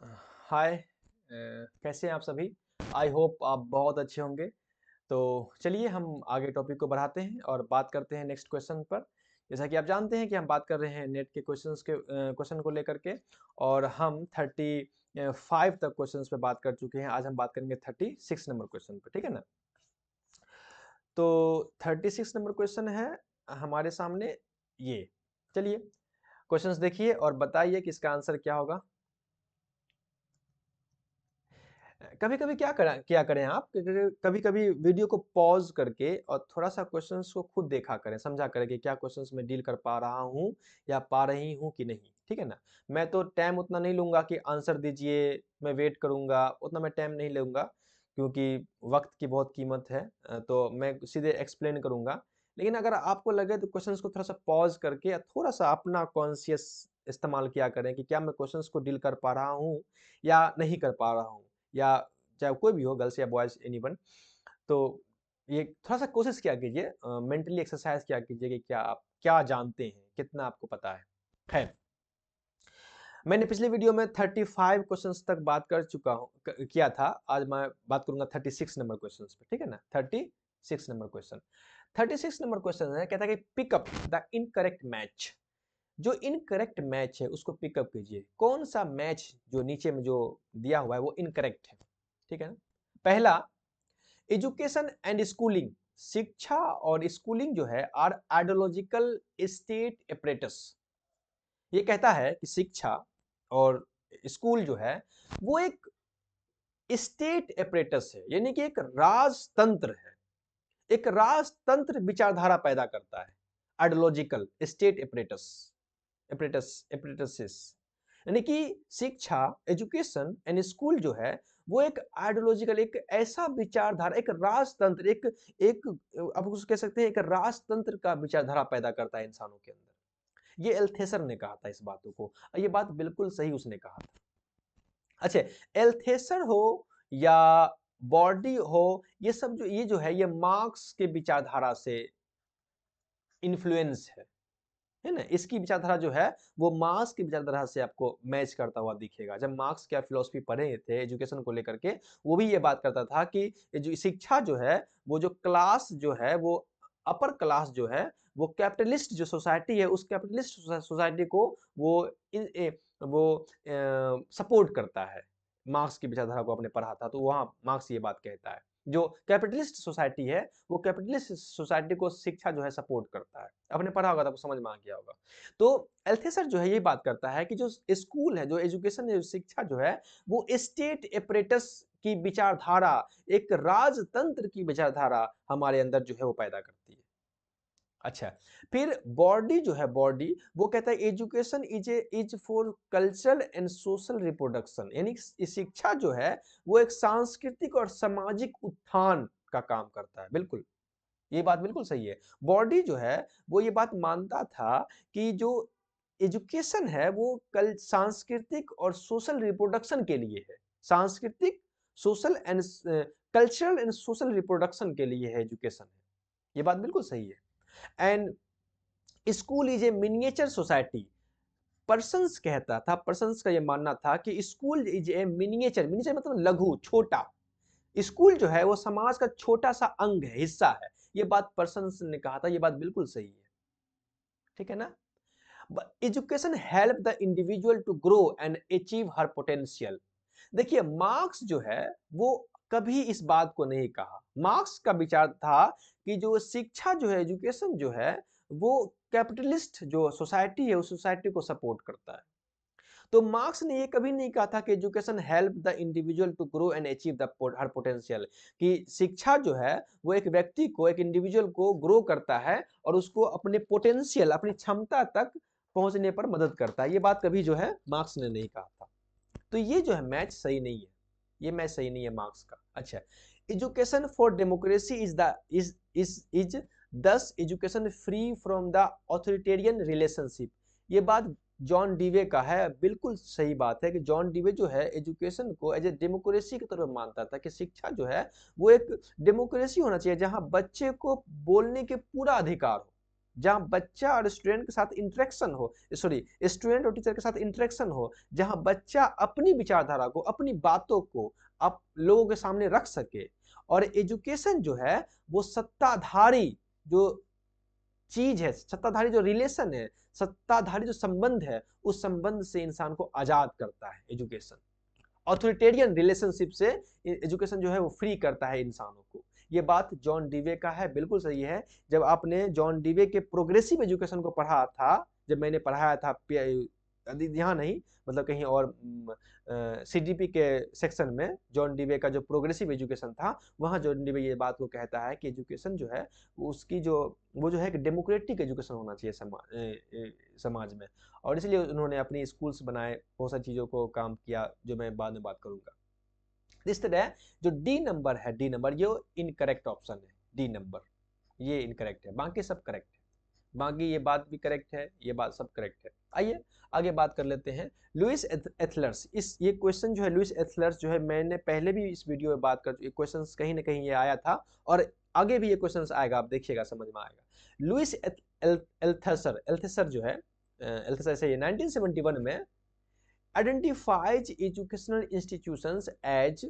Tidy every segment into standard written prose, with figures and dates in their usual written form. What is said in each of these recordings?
हाय। कैसे हैं आप सभी। आई होप आप बहुत अच्छे होंगे। तो चलिए हम आगे टॉपिक को बढ़ाते हैं और बात करते हैं नेक्स्ट क्वेश्चन पर। जैसा कि आप जानते हैं कि हम बात कर रहे हैं नेट के क्वेश्चन को लेकर के, और हम 35 तक क्वेश्चंस पे बात कर चुके हैं। आज हम बात करेंगे 36 नंबर क्वेश्चन पे, ठीक है ना। तो 36 नंबर क्वेश्चन है हमारे सामने ये। चलिए क्वेश्चंस देखिए और बताइए कि इसका आंसर क्या होगा। कभी कभी क्या करें आप, कभी कभी वीडियो को पॉज करके और थोड़ा सा क्वेश्चंस को खुद देखा करें, समझा करें कि क्या क्वेश्चंस में डील कर पा रहा हूँ या पा रही हूँ कि नहीं, ठीक है ना। मैं तो टाइम उतना नहीं लूंगा कि आंसर दीजिए, मैं वेट करूंगा, उतना मैं टाइम नहीं लूंगा क्योंकि वक्त की बहुत कीमत है। तो मैं सीधे एक्सप्लेन करूंगा। लेकिन अगर आपको लगे तो क्वेश्चंस को थोड़ा सा पॉज करके या थोड़ा सा अपना कॉन्शियस इस्तेमाल किया करें कि क्या मैं क्वेश्चंस को डील कर पा रहा हूँ या नहीं कर पा रहा हूँ, या चाहे कोई भी हो, गर्ल्स या बॉयज, एनीवन। तो ये थोड़ा सा कोशिश किया कीजिए, मेंटली एक्सरसाइज किया कीजिए कि क्या आप क्या जानते हैं, कितना आपको पता है। खैर, मैंने पिछले वीडियो में 35 क्वेश्चंस तक बात कर चुका हूँ, किया था। आज मैं बात करूंगा 36 नंबर क्वेश्चंस पे, ठीक है ना। 36 नंबर क्वेश्चन, 36 नंबर क्वेश्चन है, कहता है कि पिकअप द इनकरेक्ट मैच। जो इनकरेक्ट मैच है उसको पिकअप कीजिए। कौन सा मैच जो नीचे में जो दिया हुआ है वो इनकरेक्ट है, ठीक है ना। पहला, एजुकेशन एंड स्कूलिंग, शिक्षा और स्कूलिंग जो है आर आइडियोलॉजिकल स्टेट एपरेटस। ये कहता है कि शिक्षा और स्कूल जो है वो एक स्टेट एपरेटस है, यानी कि एक राजतंत्र है। एक राजतंत्र विचारधारा पैदा करता है। आइडियोलॉजिकल स्टेट एपरेटस, एपरेटसिस, यानी कि शिक्षा, एजुकेशन एंड स्कूल जो है वो एक आइडियोलॉजिकल, एक ऐसा विचारधारा, एक राजतंत्र, एक एक आप उसको कह सकते हैं एक राजतंत्र का विचारधारा पैदा करता है इंसानों के अंदर। ये एल्थेसर ने कहा था इस बातों को, और ये बात बिल्कुल सही उसने कहा था। अच्छा, एल्थेसर हो या बॉडी हो, ये जो है ये मार्क्स के विचारधारा से इन्फ्लुएंस है ना। इसकी विचारधारा जो है वो मार्क्स की विचारधारा से आपको मैच करता हुआ दिखेगा। जब मार्क्स क्या फिलोसफी पढ़े थे एजुकेशन को लेकर के, वो भी ये बात करता था कि ये जो शिक्षा जो है, वो जो क्लास जो है, वो अपर क्लास जो है, वो कैपिटलिस्ट जो सोसाइटी है, उस कैपिटलिस्ट सोसाइटी को वो वो सपोर्ट करता है। मार्क्स की विचारधारा को आपने पढ़ा था तो वहां मार्क्स ये बात कहता है। जो कैपिटलिस्ट सोसाइटी है, वो कैपिटलिस्ट सोसाइटी को शिक्षा जो है सपोर्ट करता है। आपने पढ़ा होगा तो आपको समझ में आ गया होगा। तो एल्थेसर जो है ये बात करता है कि जो स्कूल है, जो एजुकेशन है, जो शिक्षा जो है, वो स्टेट एपरेटस की विचारधारा, एक राजतंत्र की विचारधारा हमारे अंदर जो है वो पैदा करती है। अच्छा, फिर बॉडी जो है, बॉडी वो कहता है education is for cultural and social reproduction, यानी शिक्षा जो है वो एक सांस्कृतिक और सामाजिक उत्थान का काम करता है। बिल्कुल, ये बात बिल्कुल सही है। बॉडी जो है वो ये बात मानता था कि जो एजुकेशन है वो कल सांस्कृतिक और सोशल रिप्रोडक्शन के लिए है। सांस्कृतिक, social and cultural and social reproduction के लिए है एजुकेशन है। ये बात बिल्कुल सही है। And school is a miniature society. Persons कहता था, पर्सन्स का ये मानना था कि school is a miniature, miniature मतलब लघु, छोटा। स्कूल जो है वो समाज का छोटा सा अंग है, हिस्सा है। ये बात पर्सन्स ने कहा था, ये बात बिल्कुल सही है, ठीक है ना। Education help the individual to grow and achieve her potential. देखिए, मार्क्स जो है वो कभी इस बात को नहीं कहा। मार्क्स का विचार था कि जो शिक्षा जो है, एजुकेशन जो है, वो कैपिटलिस्ट जो सोसाइटी है उस सोसाइटी को सपोर्ट करता है। तो मार्क्स ने ये कभी नहीं कहा था कि education help the individual to grow and achieve the her potential, कि शिक्षा जो है वो एक व्यक्ति को, एक इंडिविजुअल को ग्रो करता है और उसको अपने पोटेंशियल, अपनी क्षमता तक पहुंचने पर मदद करता है। ये बात कभी जो है मार्क्स ने नहीं कहा था। तो ये जो है मैच सही नहीं है, ये मैच सही नहीं है मार्क्स का। अच्छा, एजुकेशन फॉर डेमोक्रेसी इज दस education free from the authoritarian relationship. ये बात जॉन डीवे का है, बिल्कुल सही बात है कि जॉन डीवे जो है एजुकेशन को एज ए डेमोक्रेसी की तरफ मानता था, कि शिक्षा जो है वो एक डेमोक्रेसी होना चाहिए जहां बच्चे को बोलने के पूरा अधिकार हो। जहां बच्चा और स्टूडेंट के साथ इंटरेक्शन हो, सॉरी स्टूडेंट और टीचर के साथ इंटरेक्शन हो, जहां बच्चा अपनी विचारधारा को, अपनी बातों को आप लोगों के सामने रख सके। और एजुकेशन जो है वो सत्ताधारी जो चीज है, सत्ताधारी जो रिलेशन है, सत्ताधारी जो संबंध है, उस संबंध से इंसान को आजाद करता है एजुकेशन। ऑथोरिटेरियन रिलेशनशिप से एजुकेशन जो है वो फ्री करता है इंसानों को। ये बात जॉन डीवे का है, बिल्कुल सही है। जब आपने जॉन डीवे के प्रोग्रेसिव एजुकेशन को पढ़ा था, जब मैंने पढ़ाया था यहाँ नहीं, मतलब कहीं और सीडीपी के सेक्शन में जॉन डीवे का जो प्रोग्रेसिव एजुकेशन था, वहाँ जॉन डीवे ये बात को कहता है कि एजुकेशन जो है उसकी जो वो जो है कि डेमोक्रेटिक एजुकेशन होना चाहिए समाज में। और इसलिए उन्होंने अपनी स्कूल्स बनाए, बहुत सारी चीज़ों को काम किया, जो मैं बाद में बात करूंगा। इस तरह जो डी नंबर है, डी नंबर ये इनकरेक्ट ऑप्शन है, डी नंबर ये इनकरेक्ट है, बाकी सब करेक्ट है। बाकी ये बात भी करेक्ट है, ये बात सब करेक्ट है। आइए आगे बात कर लेते हैं लुइस एथलर्स। इस ये क्वेश्चन जो है लुइस एथलर्स जो है, मैंने पहले भी इस वीडियो में बात कर, क्वेश्चन कहीं ना कहीं ये आया था और आगे भी ये क्वेश्चन आएगा, आप देखिएगा समझ में आएगा। लुइस एल्थसर, एल्थसर जो है एल्थसर से 1971 में identifies educational institutions as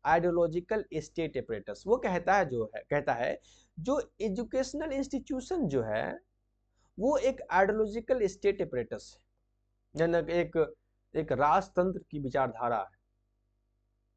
ideological state operators. वो कहता है जो एजुकेशनल इंस्टीट्यूशन जो है वो एक आइडियोलॉजिकल स्टेट ऑपरेटस है, यानी एक राजतंत्र की विचारधारा है,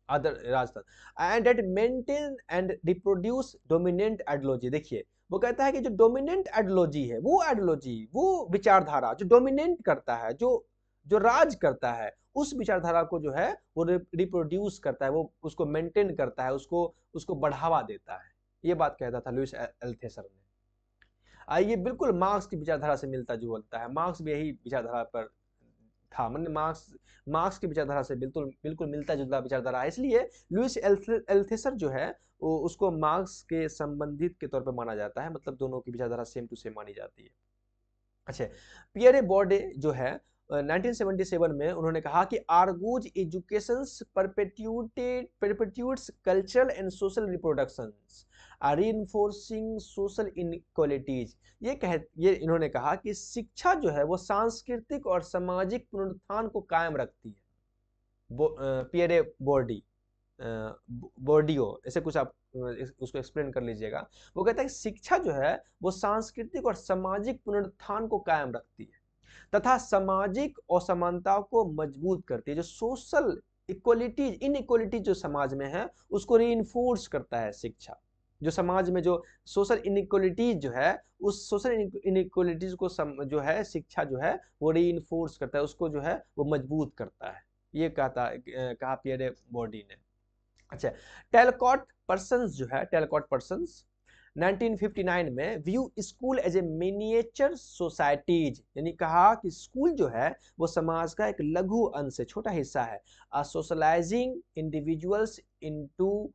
अदर राजतंत्र, and that maintain and reproduce dominant ideology. देखिए वो कहता है कि जो डोमिनेंट आइडियोलॉजी है, वो आइडियोलॉजी, वो विचारधारा जो डोमिनेंट करता है, जो राज करता है, उस विचारधारा को जो है वो रिप्रोड्यूस करता है, वो उसको मेंटेन करता है, उसको बढ़ावा देता है। ये बात कहता था लुइस एल्थसर ने। ये बिल्कुल मार्क्स की विचारधारा से मिलता जुलता है, मार्क्स भी यही विचारधारा पर था, मतलब मार्क्स की विचारधारा से बिल्कुल बिल्कुल मिलता जुलता विचारधारा है। इसलिए लुइस एल्थसर जो है उसको मार्क्स के संबंधित के तौर पर माना जाता है, मतलब दोनों की विचारधारा सेम टू सेम मानी जाती है। अच्छा, पियरे बोर्डे जो है 1977 में उन्होंने कहा कि argues education perpetuates cultural and social reproductions reinforcing social inequalities. ये इन्होंने कहा कि शिक्षा जो है वो सांस्कृतिक और सामाजिक पुनरुत्थान को कायम रखती है। पियरे बोर्डियो ऐसे कुछ आप उसको एक्सप्लेन कर लीजिएगा। वो कहता है कि शिक्षा जो है वो सांस्कृतिक और सामाजिक पुनरुत्थान को कायम रखती है तथा सामाजिक असमानताओं को मजबूत करती है। जो सोशल इक्वलिटीज, इनइक्वलिटी जो समाज में है उसको रीइंफोर्स करता है शिक्षा। जो समाज में जो सोशल इनइक्वलिटीज जो है, उस सोशल इनइक्वलिटीज को जो है शिक्षा जो है वो रीइंफोर्स करता है, उसको जो है वो मजबूत करता है। ये कहा पियरे बोर्डी ने। अच्छा, टेलकॉट पर्सन्स जो है, टेलकॉट पर्सन्स 1959 में view school as a miniature societies, यानी कहा कि स्कूल जो है वो समाज का एक लघु अंश है, छोटा हिस्सा है। Socialising individuals into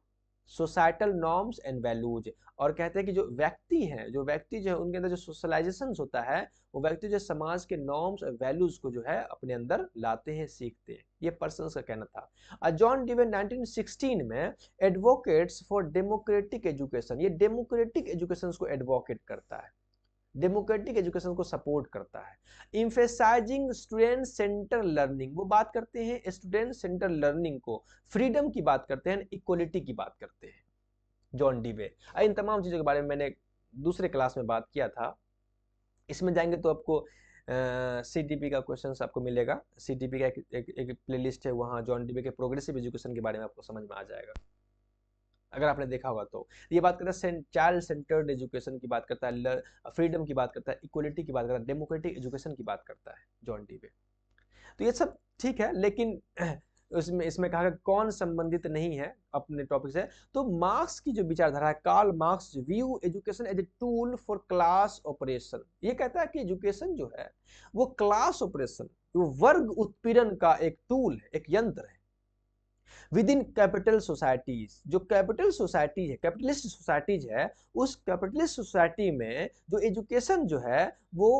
societal norms and values. और कहते हैं कि जो व्यक्ति जो है उनके अंदर जो सोशलाइजेशन होता है, वो व्यक्ति जो समाज के नॉर्म्स और वैल्यूज को जो है अपने अंदर लाते हैं, सीखते हैं। ये पर्सन्स का कहना था। जॉन डीवे 1916 में एडवोकेट्स फॉर डेमोक्रेटिक एजुकेशन, ये डेमोक्रेटिक एजुकेशन को एडवोकेट करता है, डेमोक्रेटिक एजुकेशन को सपोर्ट करता है। इम्फेसाइजिंग स्टूडेंट सेंटर लर्निंग, वो बात करते हैं स्टूडेंट सेंटर लर्निंग को, फ्रीडम की बात करते हैं, इक्वलिटी की बात करते हैं जॉन डीवे। इन तमाम चीज़ों के बारे में मैंने दूसरे क्लास में बात किया था। इसमें जाएंगे तो आपको सीडीपी का क्वेश्चन आपको मिलेगा। सीडीपी का एक प्लेलिस्ट है, वहाँ जॉन डीवे के प्रोग्रेसिव एजुकेशन के बारे में आपको समझ में आ जाएगा, अगर आपने देखा होगा तो। ये बात करता है चाइल्ड सेंटर्ड एजुकेशन की बात करता है, फ्रीडम की बात करता है, इक्वलिटी की बात करता है, डेमोक्रेटिक एजुकेशन की बात करता है जॉन डीवे। तो ये सब ठीक है, लेकिन इसमें कहा कौन संबंधित नहीं है अपने टॉपिक से। तो मार्क्स की जो विचारधारा है, Karl Marx view education as a tool for class operation. ये कहता है कि एजुकेशन जो है वो क्लास ऑपरेशन, वो वर्ग उत्पीड़न का एक टूल है, एक यंत्र है विद इन कैपिटल सोसाइटीज। जो कैपिटल सोसाइटी है, कैपिटलिस्ट सोसाइटीज है, उस कैपिटलिस्ट सोसाइटी में जो एजुकेशन जो है वो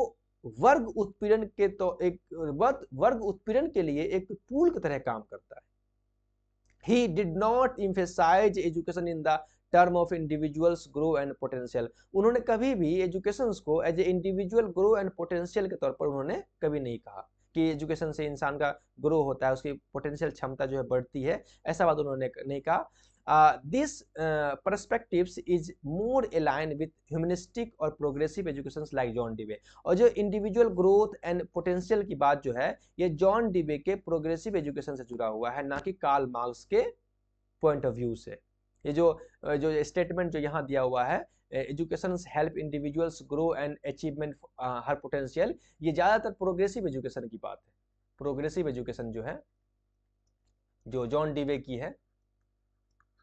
वर्ग उत्पीड़न के तो एक वर्ग उत्पीड़न के लिए एक टूल की तरह काम करता है। He did not emphasize education in the term of individuals grow and potential. उन्होंने कभी भी एजुकेशन को as a individual grow and potential के तौर पर उन्होंने कभी नहीं कहा कि एजुकेशन से इंसान का ग्रो होता है, उसकी पोटेंशियल क्षमता जो है बढ़ती है, ऐसा बात उन्होंने नहीं कहा। This perspectives is more aligned with humanistic और progressive educations like जॉन डीवे। और जो इंडिविजुअल ग्रोथ एंड पोटेंशियल की बात जो है ये जॉन डीवे के प्रोग्रेसिव एजुकेशन से जुड़ा हुआ है, ना कि कार्ल मार्क्स के पॉइंट ऑफ व्यू से। ये जो स्टेटमेंट जो यहाँ दिया हुआ है, education help individuals grow and achievement her potential, ये ज़्यादातर प्रोग्रेसिव एजुकेशन की बात है। प्रोग्रेसिव एजुकेशन जो है जो जॉन डीवे की है,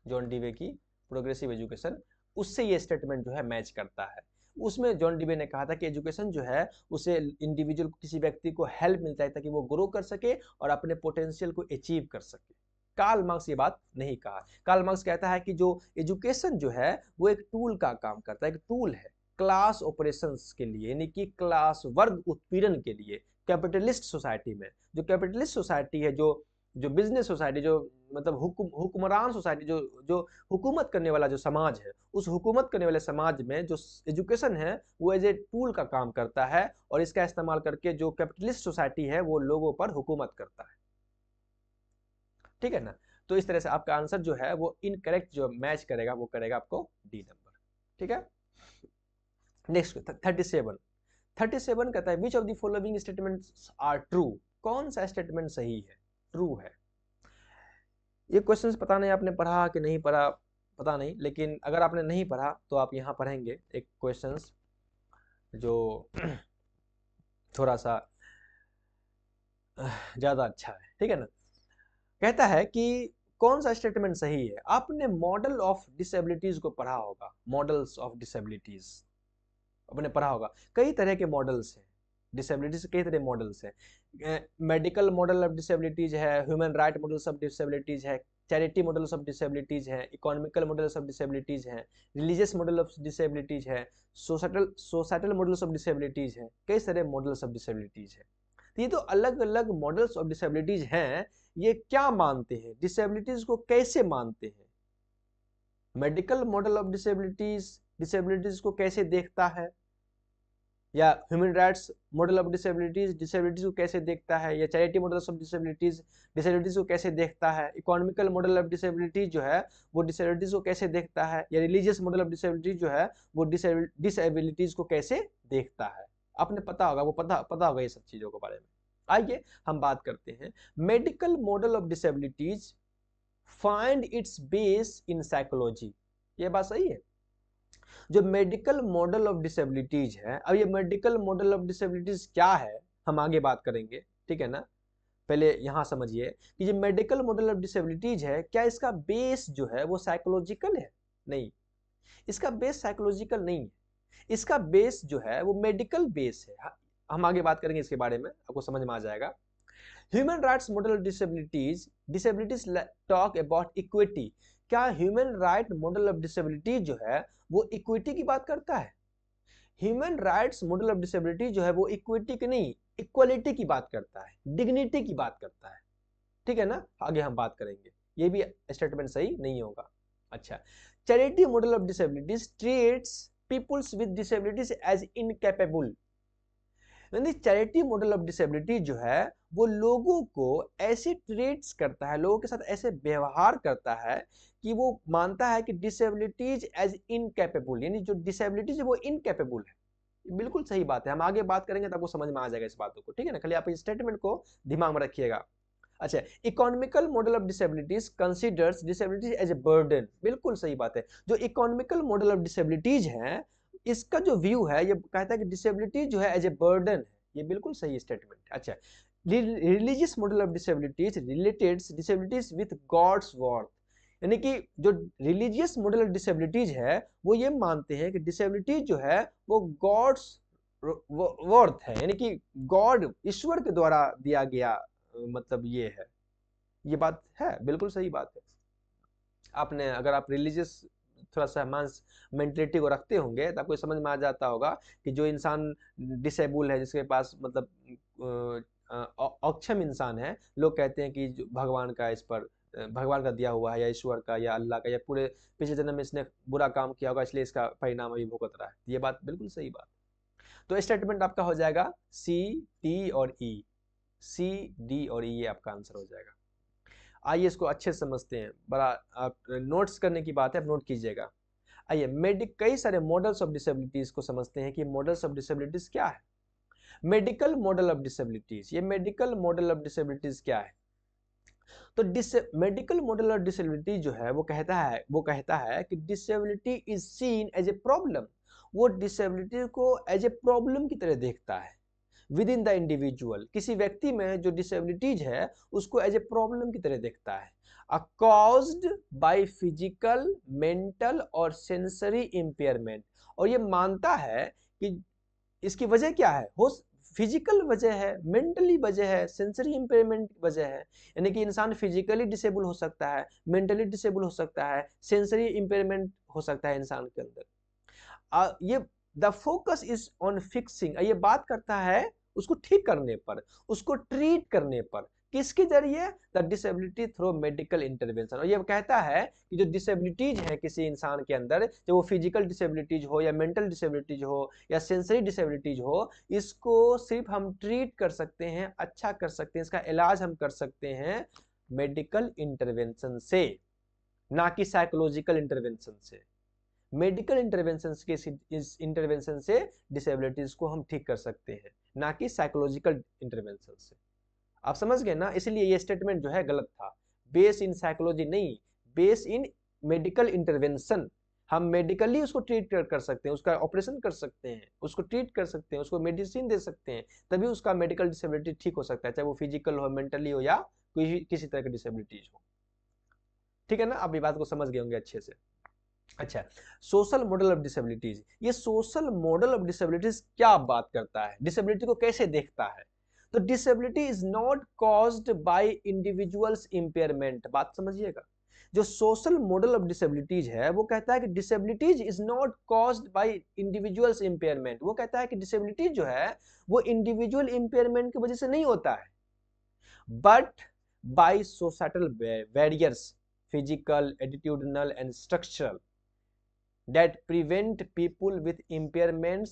जॉन डीवे की प्रोग्रेसिव एजुकेशन, उससे ये स्टेटमेंट जो है मैच करता है। उसमें जॉन डीवे ने कहा था कि एजुकेशन जो है उसे इंडिविजुअल किसी व्यक्ति को हेल्प मिलता है ताकि वो ग्रो कर सके और अपने पोटेंशियल को अचीव कर सके। कार्ल मार्क्स ये बात नहीं कहा। कार्ल मार्क्स कहता है कि जो एजुकेशन जो है वो एक टूल का काम करता है, एक टूल है क्लास ऑपरेशंस के लिए, यानी कि क्लास वर्ग उत्पीड़न के लिए। कैपिटलिस्ट सोसाइटी में, जो कैपिटलिस्ट सोसाइटी है, जो बिजनेस सोसाइटी, जो मतलब हुक्मरान सोसाइटी, जो हुकूमत करने वाला जो समाज है, उस हुकूमत करने वाले समाज में जो एजुकेशन है वो एज ए टूल का काम करता है और इसका इस्तेमाल करके जो कैपिटलिस्ट सोसाइटी है वो लोगों पर हुकूमत करता है। ठीक है ना? तो इस तरह से आपका आंसर जो है वो इनकरेक्ट जो मैच करेगा वो करेगा आपको डी नंबर। ठीक है, नेक्स्ट 37 कहता है which of the following statements are true. कौन सा स्टेटमेंट सही है, ट्रू है। ये क्वेश्चंस पता नहीं आपने पढ़ा कि नहीं पढ़ा, पता नहीं, लेकिन अगर आपने नहीं पढ़ा तो आप यहाँ पढ़ेंगे एक क्वेश्चंस जो थोड़ा सा ज़्यादा अच्छा है। ठीक है ना? कहता है कि कौन सा स्टेटमेंट सही है। आपने मॉडल ऑफ डिसेबिलिटीज को पढ़ा होगा, मॉडल्स ऑफ डिसेबिलिटीज आपने पढ़ा होगा। कई तरह के मॉडल्स हैं डिसेबिलिटीज, कई तरह मॉडल्स हैं। मेडिकल मॉडल ऑफ डिसेबिलिटीज है, human right models of disabilities है, चैरिटी मॉडल्स ऑफ डिसेबिलिटीज है, इकोनॉमिकल मॉडल्स ऑफ डिसेबिलिटीज है, रिलीजियस मॉडल ऑफ डिसेबिलिटीज है, सोसाइटल मॉडल्स ऑफ डिसेबिलिटीज है, कई सारे मॉडल्स ऑफ डिसेबिलिटीज है। ये तो अलग अलग मॉडल्स ऑफ डिसेबिलिटीज हैं। ये क्या मानते हैं, डिसेबिलिटीज को कैसे मानते हैं। मेडिकल मॉडल ऑफ डिसेबिलिटीज को कैसे देखता है, या human rights model of disabilities को कैसे देखता है, या चैरिटी मॉडल्स ऑफ डिसेबिलिटीज को कैसे देखता है, इकोनॉमिकल मॉडल ऑफ डिसेबिलिटीज जो है वो डिसेबिलिटीज को कैसे देखता है, या रिलीजियस मॉडल ऑफ डिसेबिलिटीज जो है वो डिसेबिलिटीज को कैसे देखता है। आपने पता होगा, वो पता होगा ये सब चीजों के बारे में। आइए हम बात करते हैं। Medical model of disabilities find its base in psychology. ये बात सही है। जो मेडिकल मॉडल ऑफ डिसेबिलिटीज है, अब ये मेडिकल मॉडल ऑफ डिसेबिलिटीज क्या है हम आगे बात करेंगे। ठीक है ना? पहले यहां समझिए कि जो मेडिकल मॉडल ऑफ डिसेबिलिटीज है, क्या इसका बेस जो है वो साइकोलॉजिकल है? नहीं, इसका बेस साइकोलॉजिकल नहीं है। इसका बेस जो है वो मेडिकल बेस है। हम आगे बात करेंगे इसके बारे में, आपको समझ में आ जाएगा। Human rights model of disabilities talk about equity. क्या human right model of disability जो है वो इक्विटी की बात करता है? Human rights model of disability जो है वो इक्विटी की नहीं, इक्वलिटी की बात करता है, डिग्निटी की बात करता है। ठीक है ना? आगे हम बात करेंगे, ये भी स्टेटमेंट सही नहीं होगा। अच्छा, charity model of disabilities treats peoples with disabilities as incapable. यानी चैरिटी मॉडल ऑफ डिसेबिलिटी जो है वो लोगों को ऐसे ट्रीट्स करता है, लोगों के साथ ऐसे व्यवहार करता है कि वो मानता है कि डिसेबिलिटीज एज इनकैपेबल, यानी जो डिसेबिलिटीज है वो इनकैपेबल है। बिल्कुल सही बात है, हम आगे बात करेंगे तो आपको समझ में आ जाएगा इस बातों को। ठीक है ना? खाली आप इस स्टेटमेंट को दिमाग में रखिएगा। अच्छा, economical model of disabilities considers disabilities as a burden. बिल्कुल सही बात है। जो इकोनॉमिकल मॉडल ऑफ डिसेबिलिटीज है, इसका जो व्यू है ये कहता है कि डिसेबिलिटी जो है एज ए बर्डन है। ये बिल्कुल सही स्टेटमेंट। अच्छा, religious model of disabilities relates disabilities with god's worth. यानी कि जो रिलीजियस मॉडल ऑफ डिसेबिलिटीज है वो ये मानते हैं कि डिसेबिलिटी जो है वो गॉड्स वर्थ है, यानी कि गॉड, ईश्वर के द्वारा दिया गया, मतलब ये है, ये बात है, बिल्कुल सही बात है। आपने अगर आप रिलीजियस थोड़ा सा मांस मेंटलिटी को रखते होंगे तो आपको समझ में आ जाता होगा कि जो इंसान डिसेबल है, जिसके पास मतलब अक्षम इंसान है, लोग कहते हैं कि भगवान का इस पर भगवान का दिया हुआ है या ईश्वर का या अल्लाह का, या पूरे पिछले जन्म में इसने बुरा काम किया होगा इसलिए इसका परिणाम अभी भुगत रहा है। ये बात बिल्कुल सही बात। तो स्टेटमेंट आपका हो जाएगा सी, डी और ई। सी, डी और ई, ये आपका आंसर हो जाएगा। आइए इसको अच्छे से समझते हैं, बड़ा आप नोट्स करने की बात है, आप नोट कीजिएगा। आइए कई सारे मॉडल्स ऑफ डिसेबिलिटीज को समझते हैं कि मॉडल्स ऑफ डिसेबिलिटीज क्या है। मेडिकल मॉडल ऑफ डिसेबिलिटीज, ये मेडिकल मॉडल ऑफ डिसेबिलिटीज क्या है? तो मेडिकल मॉडल ऑफ डिसेबिलिटी जो है वो कहता है कि disability is seen as a problem. वो डिसेबिलिटी को एज ए प्रॉब्लम की तरह देखता है विद इन द इंडिविजुअल। किसी व्यक्ति में जो डिसेबिलिटीज है उसको एज ए प्रॉब्लम की तरह देखता है, कॉज्ड बाय फिजिकल, मेंटल और सेंसरी इंपेयरमेंट। और ये मानता है कि इसकी वजह क्या है, हो फिजिकल वजह है, मेंटली वजह है, सेंसरी इंपेयरमेंट वजह है। यानी कि इंसान फिजिकली डिसेबल हो सकता है, मेंटली डिसेबल हो सकता है, सेंसरी इंपेयरमेंट हो सकता है इंसान के अंदर। ये the focus is on fixing, ये बात करता है उसको ठीक करने पर, उसको ट्रीट करने पर। किसके जरिए? The disability through medical intervention. और ये कहता है कि जो डिसेबिलिटीज है किसी इंसान के अंदर, चाहे वो फिजिकल डिसेबिलिटीज हो या मेंटल डिसेबिलिटीज हो या सेंसरी डिसेबिलिटीज हो, इसको सिर्फ हम ट्रीट कर सकते हैं, अच्छा कर सकते हैं, इसका इलाज हम कर सकते हैं मेडिकल इंटरवेंशन से, ना कि साइकोलॉजिकल इंटरवेंशन से। मेडिकल इंटरवेंशन के इस इंटरवेंशन से डिसेबिलिटीज को हम ठीक कर सकते हैं, ना कि साइकोलॉजिकल इंटरवेंशन से। आप समझ गए ना? इसलिए ये स्टेटमेंट जो है गलत था। बेस इन साइकोलॉजी नहीं, बेस इन मेडिकल इंटरवेंशन। हम मेडिकली उसको ट्रीट कर सकते हैं, उसका ऑपरेशन कर सकते हैं, उसको ट्रीट कर सकते हैं, उसको मेडिसिन दे सकते हैं, तभी उसका मेडिकल डिसेबिलिटी ठीक हो सकता है, चाहे वो फिजिकल हो, मेंटली हो या किसी तरह की डिसेबिलिटीज हो। ठीक है ना? आप ये बात को समझ गए होंगे अच्छे से। अच्छा, सोशल मॉडल ऑफ डिसेबिलिटीज। ये सोशल मॉडल ऑफ डिसेबिलिटीज क्या बात करता है, डिसेबिलिटी को कैसे देखता है? तो disability is not caused by individuals impairment. बात समझिएगा, जो सोशल मॉडल ऑफ डिसेबिलिटीज है वो कहता है कि disabilities is not caused by individuals impairment. वो कहता है कि डिसेबिलिटी जो है वो इंडिविजुअल इंपेयरमेंट की वजह से नहीं होता है, but by societal barriers, physical, attitudinal and structural, that prevent people with impairments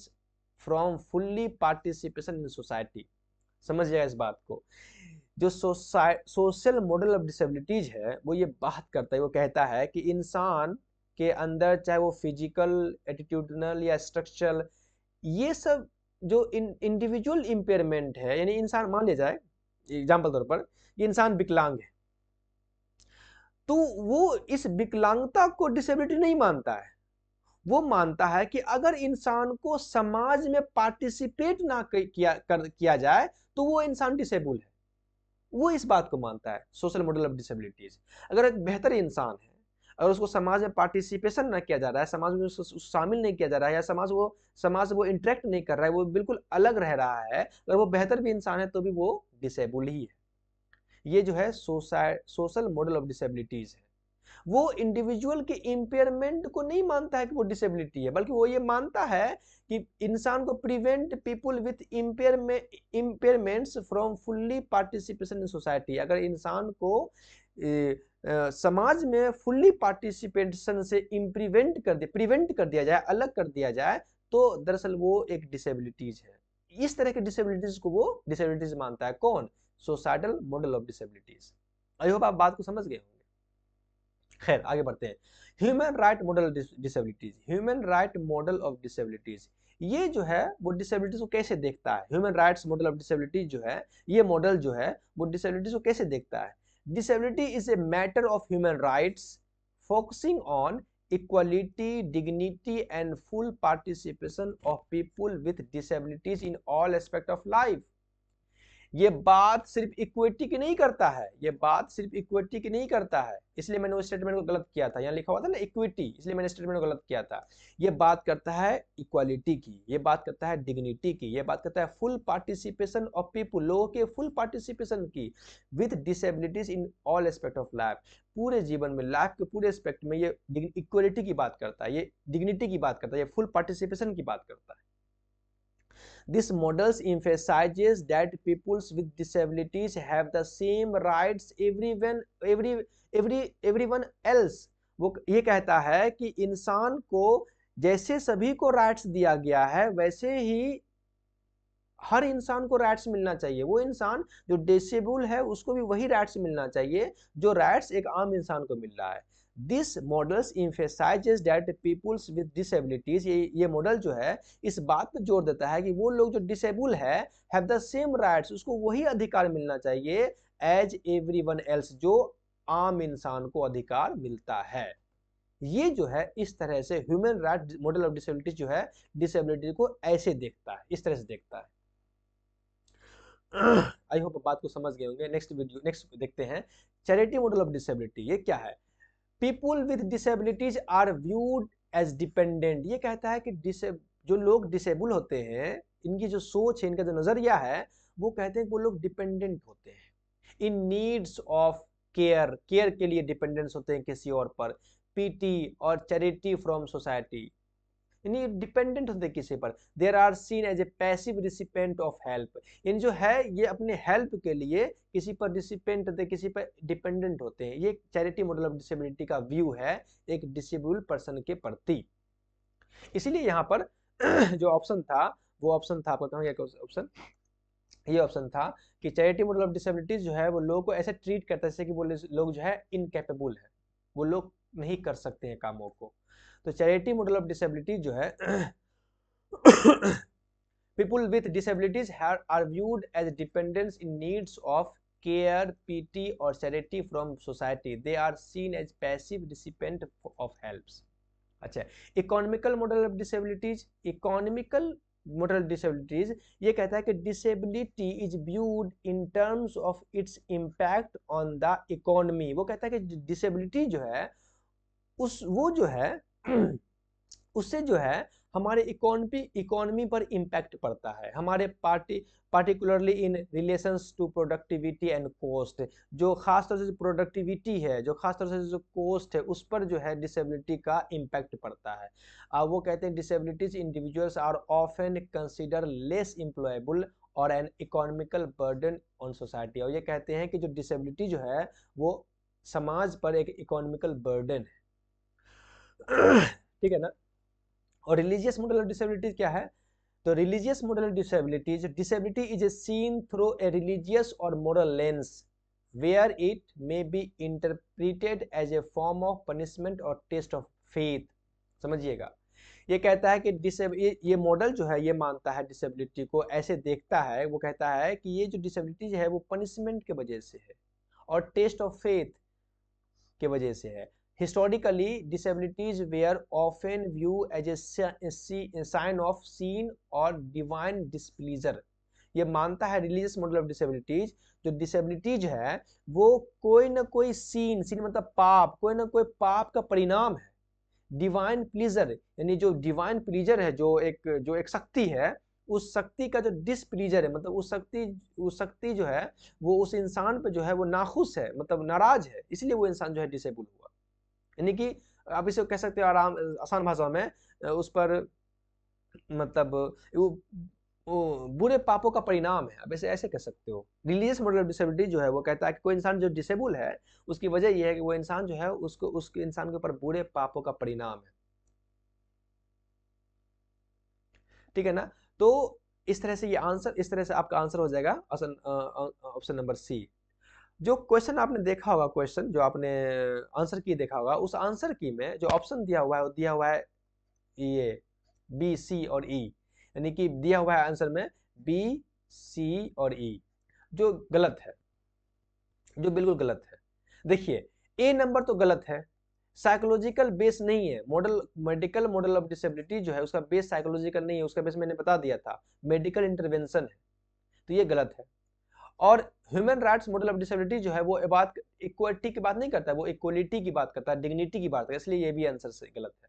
from fully participation in society। समझ जाएगा इस बात को। जो सोशल मॉडल ऑफ डिसेबिलिटीज है वो ये बात करता है, वो कहता है कि इंसान के अंदर चाहे वो फिजिकल, एटीट्यूडनल या स्ट्रक्चरल, ये सब जो इंडिविजुअल इंपेयरमेंट है, यानी इंसान मान लिया जाए एग्जाम्पल तौर पर ये इंसान विकलांग है, तो वो इस विकलांगता को डिसेबिलिटी नहीं मानता है। वो मानता है कि अगर इंसान को समाज में पार्टिसिपेट ना किया जाए तो वो इंसान डिसेबल है। वो इस बात को मानता है सोशल मॉडल ऑफ डिसेबिलिटीज। अगर एक बेहतर इंसान है, अगर उसको समाज में पार्टिसिपेशन ना किया जा रहा है, समाज में उसको शामिल नहीं किया जा रहा है, या समाज वो इंटरेक्ट नहीं कर रहा है, वो बिल्कुल अलग रह रहा है, अगर वो बेहतर भी इंसान है तो भी वो डिसेबल ही है। ये जो है सोशल मॉडल ऑफ डिसेबिलिटीज है। वो इंडिविजुअल के इंपेयरमेंट को नहीं मानता है कि वो डिसेबिलिटी है, बल्कि वो ये मानता है कि इंसान को prevent people with impairments from fully participation in society. अगर इंसान को समाज में फुल्ली पार्टिसिपेशन से प्रिवेंट कर दिया जाए, अलग कर दिया जाए, तो दरअसल वो एक डिसेबिलिटीज है। इस तरह के डिसेबिलिटीज को वो डिसेबिलिटीज मानता है। कौन? Societal model of disabilities. I hope आप बात को समझ गए होंगे। खैर आगे बढ़ते हैं। Human right model disabilities. Human right model of disabilities, ये जो है वो डिसेबिलिटीज को कैसे देखता है? Human rights model of disabilities जो है, ये मॉडल जो है वो डिसेबिलिटीज को कैसे देखता है? Disability is a matter of human rights focusing on equality, dignity and full participation of people with disabilities in all aspect of life. ये बात सिर्फ इक्विटी की नहीं करता है, ये बात सिर्फ इक्विटी की नहीं करता है, इसलिए मैंने उस स्टेटमेंट को गलत किया था। यहाँ लिखा हुआ था ना इक्विटी, इसलिए मैंने स्टेटमेंट को गलत किया था। ये बात करता है इक्वालिटी की, ये बात करता है डिग्निटी की, ये बात करता है फुल पार्टिसिपेशन ऑफ पीपुल, लोगों के फुल पार्टिसिपेशन की, with disabilities in all aspect of life. पूरे जीवन में, लाइफ के पूरे एस्पेक्ट में ये इक्वालिटी की बात करता है, ये डिग्निटी की बात करता है, ये फुल पार्टिसिपेशन की बात करता है। This models emphasizes that peoples with disabilities have the same rights everyone else. वो ये कहता है कि इंसान को जैसे सभी को राइट्स दिया गया है वैसे ही हर इंसान को राइट्स मिलना चाहिए। वो इंसान जो डिसेबल है उसको भी वही राइट्स मिलना चाहिए जो राइट्स एक आम इंसान को मिल रहा है। This models emphasizes that peoples with disabilities, ये मॉडल जो है इस बात पर जोर देता है कि वो लोग जो डिसेबल है हैव द सेम राइट्स, उसको वही अधिकार मिलना चाहिए एज एवरीवन एल्स, जो आम इंसान को अधिकार मिलता है। ये जो है इस तरह से human right model of disability जो है डिसेबिलिटी को ऐसे देखता है, इस तरह से देखता है। आई होप बात को समझ गए होंगे। नेक्स्ट देखते हैं चैरिटी मॉडल ऑफ डिसेबिलिटी। ये क्या है? People with disabilities are viewed as dependent. ये कहता है कि जो लोग डिसेबल होते हैं इनकी जो सोच है, इनका जो नजरिया है, वो कहते हैं कि वो लोग डिपेंडेंट होते हैं इन नीड्स ऑफ केयर के लिए डिपेंडेंस होते हैं किसी और पर, पीटी और चैरिटी फ्रॉम सोसाइटी, यानी डिपेंडेंट होते किसी पर। There are seen as a passive recipient of help, यानी जो है ये अपने हेल्प के लिए किसी पर रिसिपेंट होते, किसी पर डिपेंडेंट होते हैं। ये चैरिटी मॉडल ऑफ डिसेबिलिटी का व्यू है एक डिसेबल पर्सन के प्रति। इसीलिए यहाँ पर जो ऑप्शन था वो ऑप्शन था आपका, कहाँ गया ऑप्शन? ये ऑप्शन था कि चैरिटी मॉडल ऑफ डिसेबिलिटीज जो है वो लोगों को ऐसे ट्रीट करता है जैसे कि वो लोग जो है इनकेपेबल है, वो लोग नहीं कर सकते हैं कामों को। तो चैरिटी मॉडल ऑफ डिसेबिलिटी जो है people with disabilities are viewed as dependents in needs of care, pity और charity from society. They are seen as passive recipient of helps. अच्छा, economical model of disabilities. Economical model disabilities ये कहता है कि disability is viewed in terms of its impact on the economy. वो कहता है कि डिसेबिलिटी जो है वो जो है उससे जो है हमारे इकोनॉमी पर इम्पैक्ट पड़ता है, हमारे particularly in relations to productivity and cost. जो खास तौर से प्रोडक्टिविटी है, जो खास तौर से जो कॉस्ट है, उस पर जो है डिसेबिलिटी का इम्पैक्ट पड़ता है। अब वो कहते हैं disabilities individuals are often consider less employable और an economical burden on society. और ये कहते हैं कि जो डिसेबिलिटी जो है वो समाज पर एक इकोनॉमिकल बर्डन है। ठीक है ना। और रिलीजियस मॉडल ऑफ डिसेबिलिटी क्या है? तो religious model of disability is a seen through a religious और moral lens where it may be interpreted as a form of punishment और टेस्ट ऑफ फेथ। समझिएगा, ये कहता है कि ये मॉडल जो है ये मानता है डिसेबिलिटी को ऐसे देखता है। वो कहता है कि ये जो डिसेबिलिटी है वो पनिशमेंट के वजह से है और टेस्ट ऑफ फेथ के वजह से है। Historically, disabilities were often viewed as a sign of sin or divine displeasure. ये मानता है रिलीजियस मॉडल ऑफ डिसेबिलिटीज, जो डिसेबिलिटीज है वो कोई ना कोई सीन मतलब पाप, कोई ना कोई पाप का परिणाम है। डिवाइन प्लीजर, यानी जो डिवाइन प्लीजर है, जो एक शक्ति है, उस शक्ति का जो डिसप्लीजर है, मतलब उस शक्ति जो है वो उस इंसान पे जो है वो नाखुश है, मतलब नाराज है, इसलिए वो इंसान जो है डिसेबल हुआ। यानी कि आप इसे कह सकते हो आसान भाषा में उस पर मतलब वो बुरे पापों का परिणाम है, आप इसे ऐसे कह सकते हो। रिलीजियस मॉडल ऑफ डिसेबिलिटी जो है वो कहता है कि कोई इंसान जो डिसेबल है उसकी वजह यह है कि वो इंसान जो है उसके इंसान के ऊपर बुरे पापों का परिणाम है। ठीक है ना। तो इस तरह से इस तरह से आपका आंसर हो जाएगा ऑप्शन नंबर सी। जो क्वेश्चन आपने देखा होगा, क्वेश्चन जो आपने आंसर की देखा होगा, उस आंसर की में जो ऑप्शन दिया हुआ है वो दिया हुआ है ये बी, सी और ई, यानी कि दिया हुआ है आंसर में बी, सी और ई, जो गलत है, जो बिल्कुल गलत है। देखिए, ए नंबर तो गलत है, साइकोलॉजिकल बेस नहीं है। मेडिकल मॉडल ऑफ डिसेबिलिटी जो है उसका बेस साइकोलॉजिकल नहीं है, उसका बेस मैंने बता दिया था, मेडिकल इंटरवेंशन है, तो ये गलत है। और human rights model of disability जो है वो बात इक्वालिटी की बात नहीं करता है, वो इक्वालिटी की बात करता है, डिग्निटी की बात करता है, इसलिए ये भी आंसर से गलत है।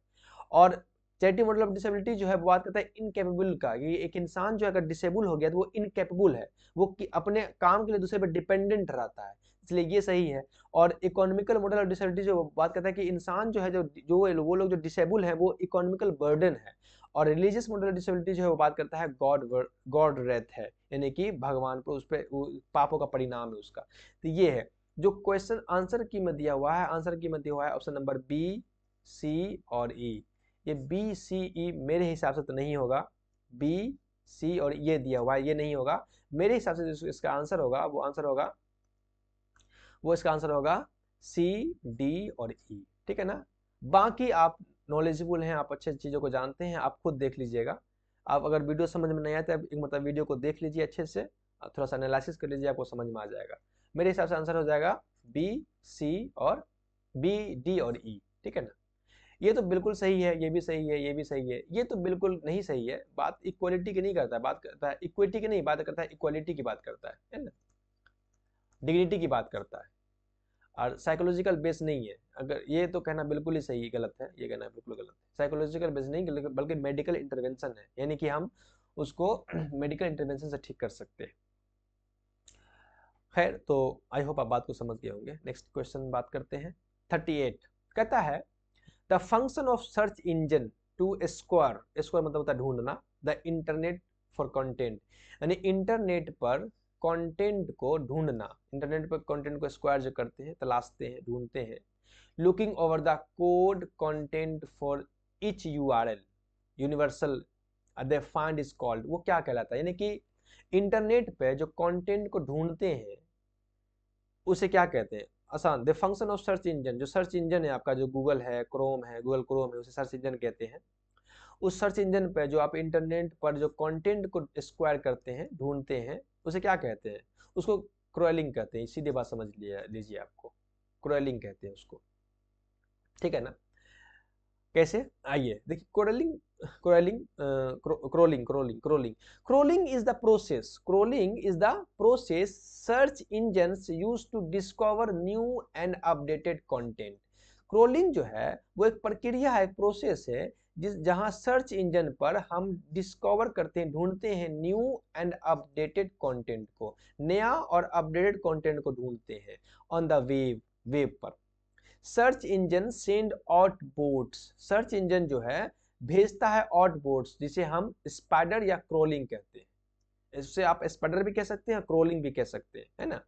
और चैरिटी मॉडल ऑफ डिसेबिलिटी जो है वो बात करता है इनकेपेबल का, कि एक इंसान जो अगर डिसेबल हो गया तो वो इनकेपेबल है, वो अपने काम के लिए दूसरे पर डिपेंडेंट रहता है। इसलिए ये सही है। और इकोनॉमिकल मॉडल ऑफ डिसेबिलिटी जो बात करता है कि इंसान जो है जो वो लोग जो डिसेबल है वो इकोनॉमिकल बर्डन है। और रिलीजियस मॉडल ऑफ डिसेबिलिटी जो है वो बात करता है गॉड रेथ है, यानी कि भगवान पर उस पर पापों का परिणाम है उसका। तो ये है जो क्वेश्चन आंसर की में दिया हुआ है, आंसर की में दिया हुआ है ऑप्शन नंबर बी, सी और ई। ये बी, सी, ई मेरे हिसाब से तो नहीं होगा, बी, सी और ये दिया हुआ है, ये नहीं होगा मेरे हिसाब से। जो इसका आंसर होगा वो इसका आंसर होगा सी, डी और ई, ठीक है ना। बाकी आप नॉलेजेबल हैं, आप अच्छे चीज़ों को जानते हैं, आप खुद देख लीजिएगा। आप अगर वीडियो समझ में नहीं आया तो एक मतलब वीडियो को देख लीजिए अच्छे से, थोड़ा सा एनालिसिस कर लीजिए, आपको समझ में आ जाएगा। मेरे हिसाब से आंसर हो जाएगा बी, सी और बी, डी और ई, ठीक है ना। ये तो बिल्कुल सही है, ये भी सही है, ये भी सही है, ये तो बिल्कुल नहीं सही है। बात इक्वालिटी की नहीं करता है, बात करता है इक्विटी की नहीं, बात करता है इक्वालिटी की बात करता है ना, डिग्निटी की बात करता है, और साइकोलॉजिकल बेस नहीं है। अगर ये तो कहना बिल्कुल ही सही गलत है, ये कहना बिल्कुल गलत है। साइकोलॉजिकल बेस नहीं बल्कि मेडिकल इंटरवेंशन है, यानी कि हम उसको मेडिकल इंटरवेंशन से ठीक कर सकते हैं। खैर, तो आई होप आप बात को समझ गए होंगे। नेक्स्ट क्वेश्चन बात करते हैं। 38 कहता है the function of search engine to scour मतलब होता है ढूंढना, द इंटरनेट फॉर कंटेंट, यानी इंटरनेट पर कंटेंट को ढूंढना, इंटरनेट पर कंटेंट को स्क्वायर जो करते हैं, तलाशते हैं, ढूंढते हैं। Looking over the code content for each URL universal they find is called, वो क्या कहलाता है, यानी कि इंटरनेट पे जो कंटेंट को ढूंढते हैं उसे क्या कहते हैं। आसान, the function of search engine, जो सर्च इंजन है आपका, जो गूगल है, क्रोम है, गूगल क्रोम है, उसे सर्च इंजन कहते हैं। उस सर्च इंजन पे जो आप इंटरनेट पर जो कंटेंट को स्क्वायर करते हैं, ढूंढते हैं, उसे क्या कहते हैं, उसको क्रॉलिंग कहते हैं। सीधी बात समझ लीजिए, आपको क्रॉलिंग कहते हैं उसको, ठीक है ना। कैसे, आइए देखिए। Crawling is the process search engines use to discover new and updated content. Crawling जो है वो एक प्रक्रिया है, एक प्रोसेस है जहां सर्च इंजन पर हम डिस्कवर करते हैं, ढूंढते हैं न्यू एंड अपडेटेड कंटेंट को, नया और अपडेटेड कंटेंट को ढूंढते हैं ऑन द वेब पर। Search engine send outputs, search engine जो है भेजता है आउटपुट्स, जिसे हम स्पाइडर या क्रोलिंग कहते हैं। इससे आप स्पाइडर भी कह सकते हैं, क्रोलिंग भी कह सकते हैं, है ना।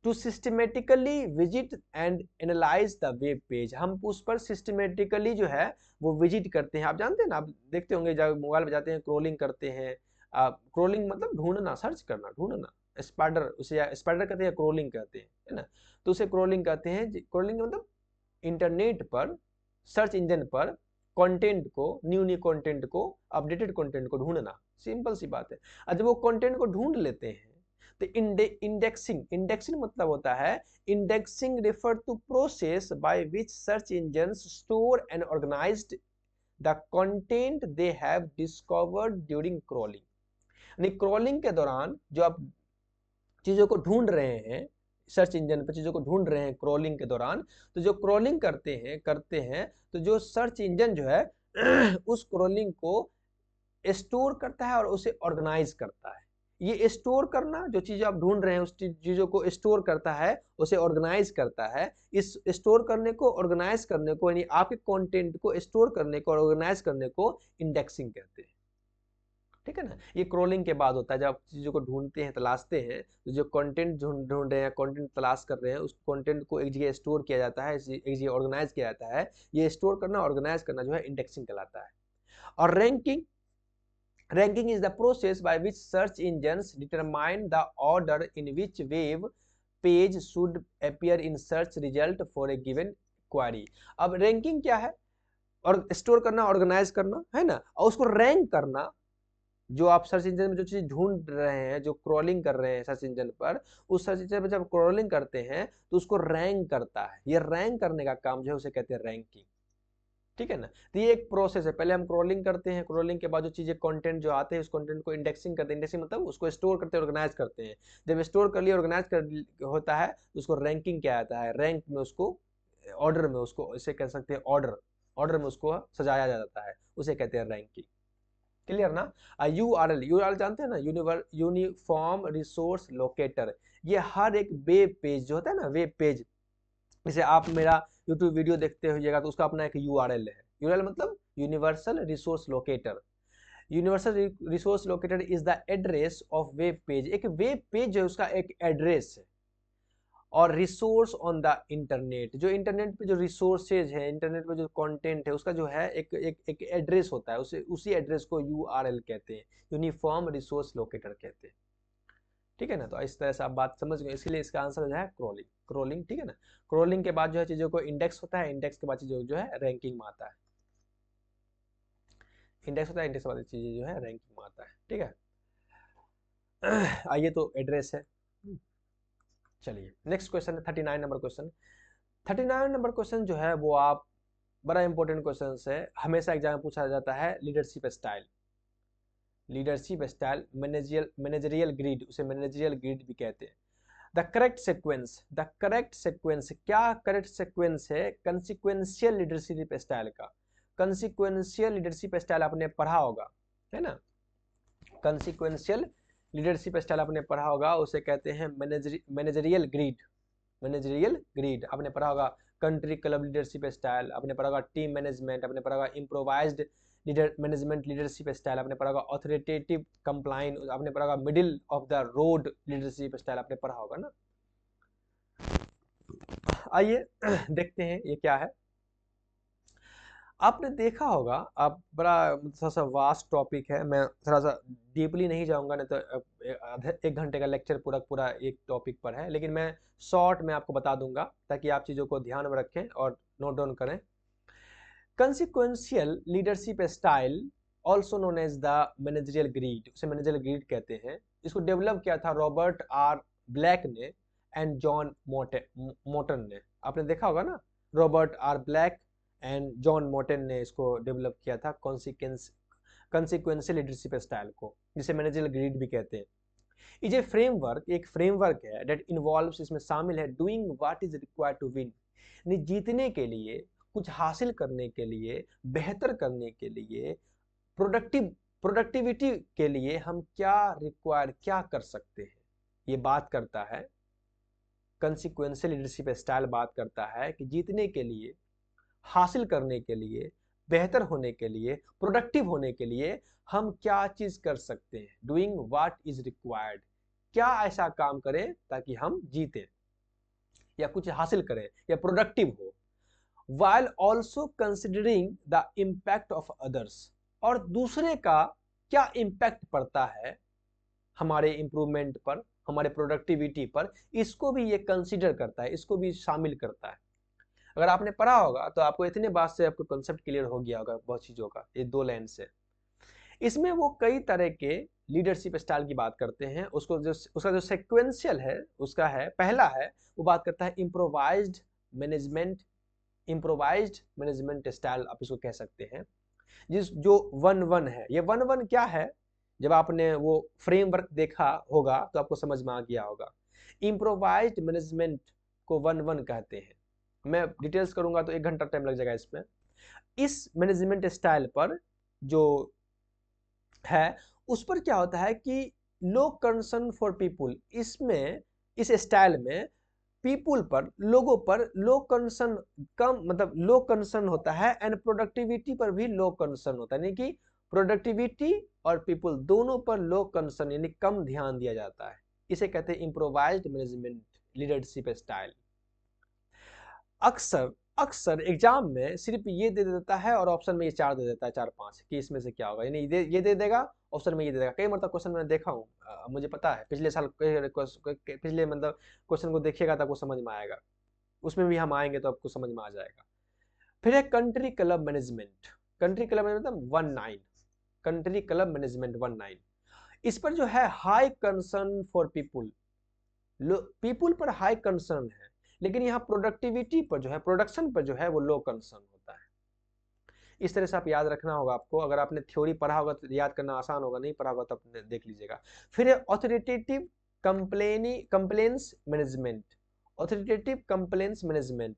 To systematically visit and analyse the web page, हम उस पर सिस्टमेटिकली जो है वो विजिट करते हैं। आप जानते हैं ना, आप देखते होंगे जब मोबाइल में जाते हैं क्रोलिंग करते हैं। क्रोलिंग मतलब ढूंढना, सर्च करना, ढूंढना। स्पाइडर, उसे स्पाइडर कहते हैं, क्रोलिंग कहते हैं, है ना। तो उसे क्रोलिंग कहते हैं। क्रोलिंग मतलब इंटरनेट पर, सर्च इंजन पर कंटेंट को, न्यू कंटेंट को, अपडेटेड कंटेंट को ढूंढना, सिंपल सी बात है। और जब वो कंटेंट को ढूंढ लेते हैं तो इंडेक्सिंग मतलब होता है, indexing refer to process by which search engines store and organized the content they have discovered during crawling. यानी क्रॉलिंग के दौरान जो आप चीजों को ढूंढ रहे हैं, सर्च इंजन पर चीजों को ढूंढ रहे हैं क्रॉलिंग के दौरान, तो जो क्रॉलिंग करते हैं तो जो सर्च इंजन जो है उस क्रॉलिंग को स्टोर करता है और उसे ऑर्गेनाइज करता है। ये स्टोर करना, जो चीज आप ढूंढ रहे हैं उस चीजों को स्टोर करता है, उसे ऑर्गेनाइज करता है। इस स्टोर करने को, ऑर्गेनाइज करने को, यानी आपके कंटेंट को स्टोर करने को और ऑर्गेनाइज करने को इंडेक्सिंग कहते हैं, ठीक है ना। ये क्रोलिंग के बाद होता है, जब आप चीज़ों को ढूंढते हैं, तलाशते हैं, तो जो कंटेंट ढूंढ रहे हैं, कंटेंट तलाश कर रहे हैं, उस कंटेंट को एक जगह स्टोर किया जाता है, एक जगह ऑर्गेनाइज किया जाता है। ये स्टोर करना, ऑर्गेनाइज करना जो है इंडेक्सिंग कहलाता है। और ranking is the process by which search engines determine the order in which web page should appear in search result for a given query. अब रैंकिंग क्या है, और स्टोर करना, ऑर्गेनाइज करना, है ना, और उसको रैंक करना। जो आप सर्च इंजन में जो चीज ढूंढ रहे हैं, जो क्रॉलिंग कर रहे हैं सर्च इंजन पर, उस सर्च इंजन पर जब क्रॉलिंग करते हैं तो उसको रैंक करता है। ये रैंक करने का काम जो है उसे कहते हैं रैंकिंग, ठीक है ना। तो ये एक प्रोसेस है, पहले हम क्रॉलिंग करते हैं, क्रॉलिंग के बाद जो चीजें कंटेंट जो आते हैं उस कंटेंट को इंडेक्सिंग करते हैं। इंडेक्सिंग मतलब उसको स्टोर करते हैं, ऑर्गेनाइज करते हैं। जब स्टोर कर लिया, ऑर्गेनाइज कर होता है तो उसको रैंकिंग किया जाता है। रैंक में उसको, ऑर्डर में उसको, इसे कह सकते हैं ऑर्डर में उसको सजाया जाता है, उसे कहते हैं रैंकिंग। क्लियर ना। यूआरएल जानते हैं ना, यूनिफॉर्म रिसोर्स लोकेटर, ये हर एक वेब पेज जो होता है ना, वेब पेज, जैसे आप मेरा यूट्यूब वीडियो देखते होइएगा तो उसका अपना एक यूआरएल है। यूआरएल मतलब universal resource locator. Universal resource locator is the address of web page. एक वेब पेज जो है उसका एक एड्रेस है। और रिसोर्स ऑन द इंटरनेट, जो इंटरनेट पे जो रिसोर्सेज है, इंटरनेट पे जो कंटेंट है, उसका जो है एक एड्रेस होता है, उसी एड्रेस को यूआरएल कहते हैं, यूनिफॉर्म रिसोर्स लोकेटर कहते हैं। ठीक है ना, तो इस तरह से आप बात समझ गए, इसलिए इसका आंसर जो है क्रॉलिंग। क्रॉलिंग, ठीक है ना। क्रॉलिंग के बाद जो है चीजों को इंडेक्स होता है, इंडेक्स के बाद चीजों जो है रैंकिंग में आता है। इंडेक्स होता है, इंडेक्स के बाद चीजें जो है रैंकिंग में आता है। ठीक है। आइए, तो एड्रेस है। चलिए नेक्स्ट क्वेश्चन है 39 नंबर क्वेश्चन। 39 नंबर क्वेश्चन जो है वो आप, बड़ा इंपॉर्टेंट क्वेश्चन है, हमेशा एग्जाम में पूछा जाता है। Leadership style, leadership style, managerial grid, उसे मैनेजरियल ग्रिड भी कहते हैं। The correct sequence, the correct sequence, क्या करेक्ट सीक्वेंस है कंसिक्वेंशियल लीडरशिप स्टाइल का? कंसिक्वेंशियल लीडरशिप स्टाइल आपने पढ़ा होगा, है ना। कंसिक्वेंशियल लीडरशिप स्टाइल आपने पढ़ा होगा, उसे कहते हैं मैनेजरियल ग्रिड। मैनेजरियल ग्रिड आपने पढ़ा होगा। कंट्री क्लब लीडरशिप स्टाइल आपने पढ़ा होगा। टीम मैनेजमेंट आपने पढ़ा होगा। Improvised leader management leadership style आपने पढ़ा होगा। ऑथोरिटेटिव कंप्लाइन आपने पढ़ा होगा। Middle of the road leadership style आपने पढ़ा होगा ना। आइए देखते हैं ये क्या है। आपने देखा होगा, आप बड़ा थोड़ा सा वास्ट टॉपिक है, मैं थोड़ा सा डीपली नहीं जाऊंगा, नहीं तो एक घंटे का लेक्चर पूरा पूरा एक टॉपिक पर है, लेकिन मैं शॉर्ट में आपको बता दूंगा ताकि आप चीज़ों को ध्यान में रखें और नोट डाउन करें। Consequential leadership style also known as the managerial grid, उसे मैनेजरियल ग्रिड कहते हैं। इसको डेवलप किया था रॉबर्ट आर ब्लैक ने एंड जॉन मोटन ने। आपने देखा होगा ना, Robert R Black and John Mouton ने इसको डेवलप किया था, कंसिक्वेंशियल लीडरशिप स्टाइल को, जिसे मैनेजरियल ग्रिड भी कहते हैं। इज ए फ्रेमवर्क, एक फ्रेमवर्क है डेट इन्वॉल्व्स, इसमें शामिल है doing what is required to win, जीतने के लिए, कुछ हासिल करने के लिए, बेहतर करने के लिए, प्रोडक्टिविटी के लिए हम क्या रिक्वायर, क्या कर सकते हैं, ये बात करता है। कंसिक्वेंशियल लीडरशिप स्टाइल बात करता है कि जीतने के लिए, हासिल करने के लिए, बेहतर होने के लिए, प्रोडक्टिव होने के लिए हम क्या चीज कर सकते हैं। डूइंग व्हाट इज रिक्वायर्ड, क्या ऐसा काम करें ताकि हम जीतें या कुछ हासिल करें या प्रोडक्टिव हो। while also considering the impact of others, और दूसरे का क्या इम्पैक्ट पड़ता है हमारे इंप्रूवमेंट पर, हमारे प्रोडक्टिविटी पर, इसको भी ये कंसीडर करता है, इसको भी शामिल करता है। अगर आपने पढ़ा होगा तो आपको इतने बात से आपको कॉन्सेप्ट क्लियर हो गया होगा बहुत चीजों का, ये 2 लाइन से। इसमें वो कई तरह के लीडरशिप स्टाइल की बात करते हैं। उसका जो सिक्वेंशियल है उसका है, पहला है वो बात करता है improvised management, improvised management style आप इसको कह सकते हैं। जो 1-1 है, ये 1-1 क्या है, जब आपने वो फ्रेमवर्क देखा होगा तो आपको समझ में आ गया होगा। इम्प्रोवाइज्ड मैनेजमेंट को 1-1 कहते हैं। मैं डिटेल्स करूंगा तो 1 घंटा टाइम लग जाएगा इसमें। इस मैनेजमेंट स्टाइल पर जो है उस पर क्या होता है कि लो कंसर्न फॉर पीपुल, इसमें, इस स्टाइल में पीपुल पर, लोगों पर लो कंसर्न, कम मतलब लो कंसर्न होता है, एंड प्रोडक्टिविटी पर भी लो कंसर्न होता है, यानी कि प्रोडक्टिविटी और पीपुल दोनों पर लो कंसर्न यानी कम ध्यान दिया जाता है। इसे कहते हैं इम्प्रोवाइज्ड मैनेजमेंट लीडरशिप स्टाइल। अक्सर अक्सर एग्जाम में सिर्फ ये दे देता है और ऑप्शन में ये 4 दे देता है, 4-5 कि इसमें से क्या होगा, यानी ये दे देगा, ऑप्शन में ये दे देगा। कई मतलब क्वेश्चन मैंने देखा हूँ, मुझे पता है पिछले साल पिछले मतलब क्वेश्चन को देखिएगा तो आपको समझ में आएगा, उसमें भी हम आएंगे तो आपको समझ में आ जाएगा। फिर है country club management. Country club management 19, country club management 19। इस पर जो है high concern for people, people पर हाई कंसर्न है, लेकिन यहाँ प्रोडक्टिविटी पर जो है, प्रोडक्शन पर जो है वो लो कंसर्न होता है। इस तरह से आप याद रखना होगा आपको, अगर आपने थ्योरी पढ़ा होगा तो याद करना आसान होगा, नहीं पढ़ा होगा तो आप देख लीजिएगा। फिर है authoritative compliance management, authoritative compliance management